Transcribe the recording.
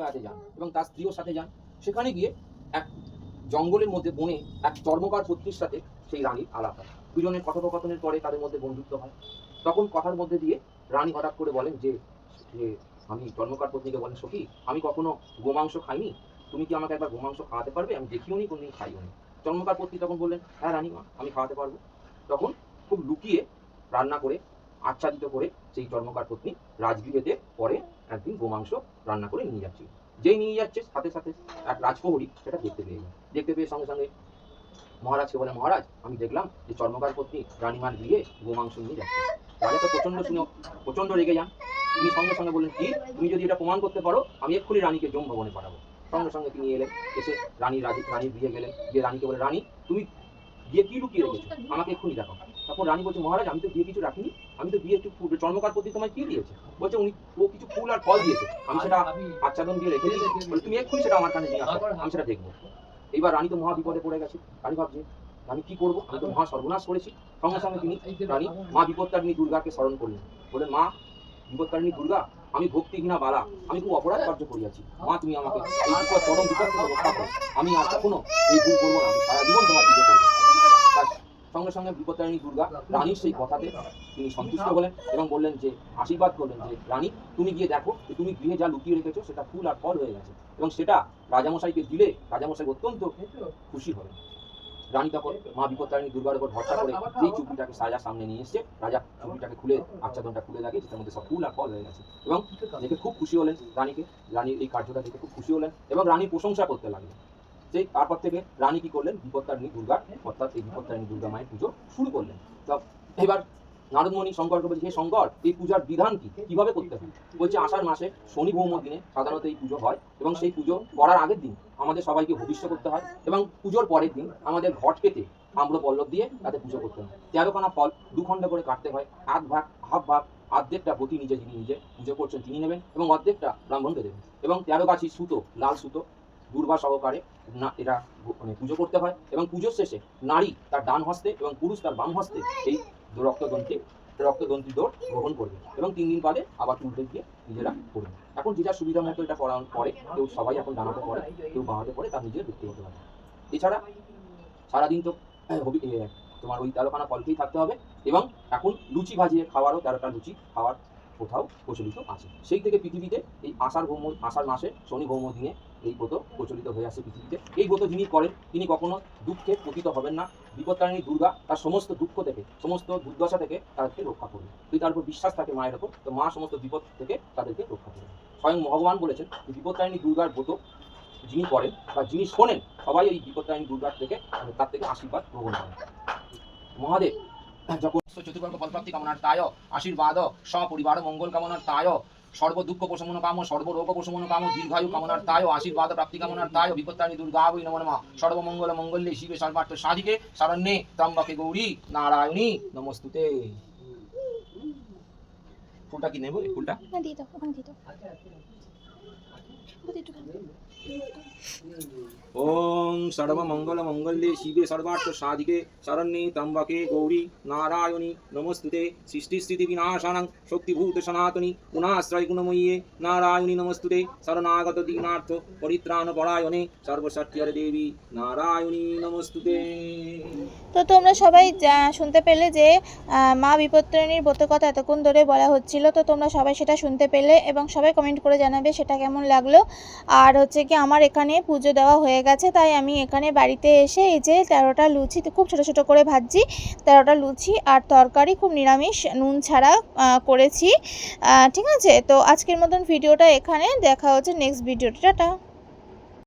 হাতে যান এবং তার স্ত্রীও সাথে যান। সেখানে গিয়ে এক জঙ্গলের মধ্যে বনে এক চর্মকার পত্নীর সাথে সেই রানীর আলাপ হয়। দুজনের কথোপকথনের পরে তাদের মধ্যে বন্ধুত্ব হয়। তখন কথার মধ্যে দিয়ে রানী হঠাৎ করে বলেন যে যে আমি চর্মকার পত্নীকে বলেন, সখী আমি কখনো গোমাংস খাইনি, তুমি কি আমাকে একবার গোমাংস খাওয়াতে পারবে? আমি দেখিও নি, কোনদিন খাইও নি। চর্মকার পত্নী তখন বললেন, হ্যাঁ রানীমা, আমি খাওয়াতে পারবো। তখন খুব লুকিয়ে রান্না করে আচ্ছাদিত করে সেই চর্মকার পত্নী রাজগৃহেতে পরে একদিন গোমাংস রান্না করে নিয়ে যাচ্ছিল। যেই নিয়ে যাচ্ছে সাথে সাথে এক রাজপ্রহরী সেটা দেখতে পেয়ে গেল। দেখতে পেয়ে সঙ্গে সঙ্গে মহারাজকে বলে, মহারাজ আমি দেখলাম যে চর্মকার পত্নী রানীমার গৃহে গোমাংস নিয়ে যাচ্ছে। রাজা তো প্রচন্ড রেগে যান। তিনি সঙ্গে সঙ্গে বললেন, কি তুমি যদি এটা প্রমাণ করতে পারো আমি এক্ষুনি রানীকে যম ভবনে পাঠাবো। সঙ্গে সঙ্গে তিনি এলেন, এসে রানীর গৃহে গেলেন, গিয়ে রানীকে বলে, রানী তুমি বিয়ে কি লুকিয়ে রেখেছো, আমাকে এক্ষুনি দেখাও। তখন রানী বলছে, মহারাজ আমি তো বিয়ে কিছু রাখিনি, আমি তো বিয়ে একটু চর্মকার পত্নী তোমায় কি দিয়েছে? বলছে ও কিছু ফুল আর ফল দিয়েছে, আমি সেটা আচ্ছাদন দিয়ে রেখে দিয়েছি, তুমি এক্ষুনি সেটা আমার কাছে নিয়ে আসো, আমি সেটা দেখবো। এইবার রানী তো মহা বিপদে পড়ে গেছে। রানী ভাবছে আমি কি করবো, আমি তো মহা সর্বনাশ করেছি। সঙ্গে সঙ্গে তিনি রানী মা বিপত্তারিণী দুর্গাকে স্মরণ করলেন। বলেন, মা বিপত্তারিণী দুর্গা, আমি ভক্তিহীনা বালা, আমি খুব অপরাধ কার্য করিয়াছি, মা তুমি আমাকে এই বিপদ চরম বিপদ থেকে রক্ষা করো, আমি আর কখনো এই ভুল করবো না, আমি সারা জীবন তোমার পুজো করবো। সঙ্গে সঙ্গে বিপত্তারিণী দুর্গা রানীর সেই কথাতে তিনি সন্তুষ্ট হলেন এবং বললেন যে আশীর্বাদ করলেন যে রানী তুমি গিয়ে দেখো যে তুমি গৃহে যা লুকিয়ে রেখেছো সেটা ফুল আর ফল হয়ে গেছে, এবং সেটা রাজামশাইকে দিলে রাজামশাই অত্যন্ত খুশি হবেন। রানী তখন মা বিপত্তারিণী দুর্গার উপর ভরসা করে এই চুপিটাকে রাজার সামনে নিয়ে এসছে। রাজা চুপিটাকে খুলে আচ্ছাদনটা খুলে দেখে যেটার মধ্যে সব ফুল আর ফল হয়ে গেছে, এবং দেখে খুব খুশি হলেন। রানীর এই কার্যটা দেখে খুব খুশি হলেন এবং রানীর প্রশংসা করতে লাগলেন। সেই তারপর থেকে রানী কি করলেন, বিপত্তারিণী দুর্গার অর্থাৎ এই বিপত্তারিণী দুর্গা মায়ের পুজো শুরু করলেন। তো এবার নারদমণি শঙ্করকে বলছে, হে শঙ্কর এই পূজার বিধান কি, কিভাবে করতে হয়? বলছে আষাঢ় মাসে শনি ভৌম দিনে সাধারণত এই পুজো হয়, এবং সেই পুজো করার আগের দিন আমাদের সবাইকে ভবিষ্য করতে হয়, এবং পুজোর পরের দিন আমাদের ঘট পেতে আম্র পল্লব দিয়ে তাতে পুজো করতে হয়। 13খানা ফল 2 খণ্ড করে কাটতে হয়, হাফ ভাগ অর্ধেকটা প্রতি যিনি নিজে পুজো করছেন তিনি নেবেন, এবং অর্ধেকটা ব্রাহ্মণকে দেবেন, এবং 13 গাছি সুতো, লাল সুতো দুর্বা সহকারে না এটা মানে পুজো করতে হয়। এবং পুজোর শেষে নারী তার ডান হস্তে এবং পুরুষ তার বাম হস্তে এই রক্তদন্তি দৌড় গ্রহণ করবে, এবং 3 দিন বাদে আবার উল্টে দিয়ে নিজেরা করবে। এখন যে যার সুবিধা মতো এটা করা পরে, কেউ সবাই এখন ডানাতে পড়ে, কেউ বাঁহাতে পড়ে, তার নিজের ব্যক্তিগত ব্যাপার। এছাড়া সারাদিন তো তোমার ওই 13খানা ফলকেই থাকতে হবে, এবং এখন লুচি ভাজিয়ে খাওয়ারও 13টা লুচি খাওয়ার কোথাও প্রচলিত আছে। সেই থেকে পৃথিবীতে এই আষাঢ় মাসে শনি ভৌম দিনে এই ব্রত প্রচলিত হয়ে আসছে পৃথিবীতে। এই ব্রত যিনি করেন তিনি কখনো দুঃখে পতিত হবেন না। বিপত্তারিণী দুর্গা তার সমস্ত দুঃখ থেকে, সমস্ত দুর্দশা থেকে তাদেরকে রক্ষা করবে। যদি তার উপর বিশ্বাস থাকে মায়ের ওপর, তো মা সমস্ত বিপদ থেকে তাদেরকে রক্ষা করবে। স্বয়ং ভগবান বলেছেন বিপত্তারিণী দুর্গার ব্রত যিনি করেন বা যিনি শোনেন, সবাই এই বিপত্তারিণী দুর্গার থেকে তার থেকে আশীর্বাদ গ্রহণ করেন। মহাদেব যখন চতুর্বর্গ ফলপ্রাপ্তি কামনার তায় আশীর্বাদ সপরিবার মঙ্গল কামনার তায় সর্ব দুঃখ প্রশমন কাম সর্বরোগ প্রশমন কাম দীর্ঘায়ু কামনার তায় আশীর্বাদ প্রাপ্তি কামনার তায় বিপত্তারিণী দুর্গা বৈ নমো নমঃ সর্বমঙ্গল মঙ্গলে শিবে সর্বার্থ সাধিকে শরণ্যে ত্র্যম্বকে গৌরী নারায়ণী নমস্তুতে। ফুলটা কি নেব? এই ফুলটা দিয়ে দাও, ওখানে দিয়ে দাও। ओम सर्वमंगल मंगल्ये शिवे सर्वार्थ साधिके शरण्ये त्र्यंबके गौरी नारायणी नमस्तुते। सृष्टि स्थिति विनाशानं शक्तिभूत सनातनी गुणाश्रय गुणमय्ये नारायणी नमस्तुते। शरणागत दीनार्थ परित्राण परायणे सर्वशक्तिर देवी नारायणी नमस्तुते। তো তোমরা সবাই শুনতে পেলে যে মা বিপত্তারিণীর ব্রত কথা এতক্ষণ ধরে বলা হচ্ছিল, তো তোমরা সবাই সেটা শুনতে পেলে এবং সবাই কমেন্ট করে জানাবে সেটা কেমন লাগলো। আর হচ্ছে কি আমার এখানে পুজো দেওয়া হয়ে গেছে, তাই আমি এখানে বাড়িতে এসে এই যে 13টা লুচি খুব ছোটো ছোটো করে ভাজছি, 13টা লুচি আর তরকারি খুব নিরামিষ নুন ছাড়া করেছি। ঠিক আছে, তো আজকের মতন ভিডিওটা এখানে, দেখা হচ্ছে নেক্সট ভিডিওটা। টাটা।